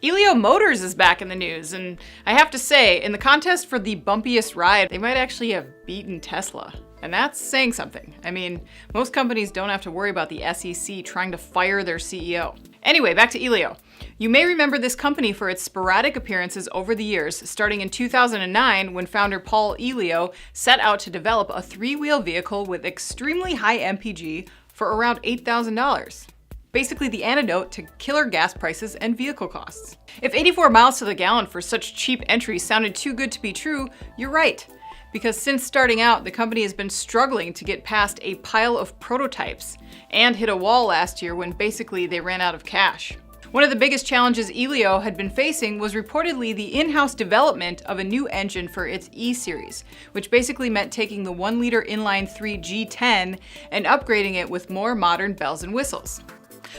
Elio Motors is back in the news, and I have to say, in the contest for the bumpiest ride, they might actually have beaten Tesla. And that's saying something. I mean, most companies don't have to worry about the SEC trying to fire their CEO. Anyway, back to Elio. You may remember this company for its sporadic appearances over the years, starting in 2009 when founder Paul Elio set out to develop a three-wheel vehicle with extremely high MPG for around $8,000. Basically the antidote to killer gas prices and vehicle costs. If 84 miles to the gallon for such cheap entries sounded too good to be true, you're right. Because since starting out, the company has been struggling to get past a pile of prototypes and hit a wall last year when basically they ran out of cash. One of the biggest challenges Elio had been facing was reportedly the in-house development of a new engine for its E-Series, which basically meant taking the 1-liter inline-3 G10 and upgrading it with more modern bells and whistles.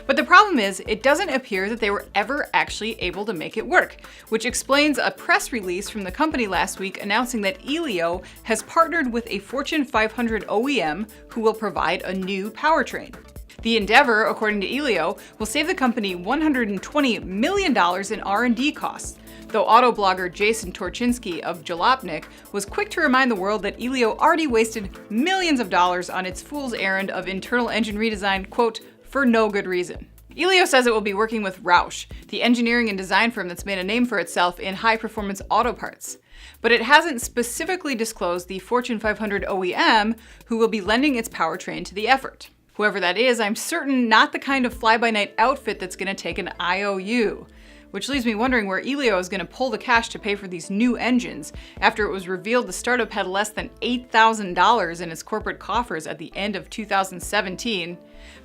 But the problem is, it doesn't appear that they were ever actually able to make it work, which explains a press release from the company last week announcing that Elio has partnered with a Fortune 500 OEM who will provide a new powertrain. The endeavor, according to Elio, will save the company $120 million in R&D costs, though auto blogger Jason Torchinsky of Jalopnik was quick to remind the world that Elio already wasted millions of dollars on its fool's errand of internal engine redesign, quote, for no good reason. Elio says it will be working with Roush, the engineering and design firm that's made a name for itself in high-performance auto parts. But it hasn't specifically disclosed the Fortune 500 OEM who will be lending its powertrain to the effort. Whoever that is, I'm certain not the kind of fly-by-night outfit that's going to take an IOU. Which leaves me wondering where Elio is going to pull the cash to pay for these new engines after it was revealed the startup had less than $8,000 in its corporate coffers at the end of 2017,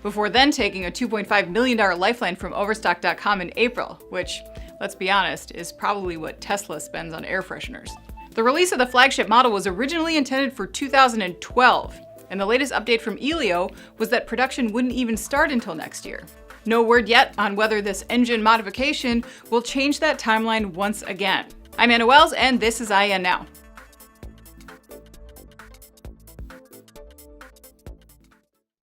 before then taking a $2.5 million lifeline from Overstock.com in April, which, let's be honest, is probably what Tesla spends on air fresheners. The release of the flagship model was originally intended for 2012, and the latest update from Elio was that production wouldn't even start until next year. No word yet on whether this engine modification will change that timeline once again. I'm Anna Wells, and this is IEN Now.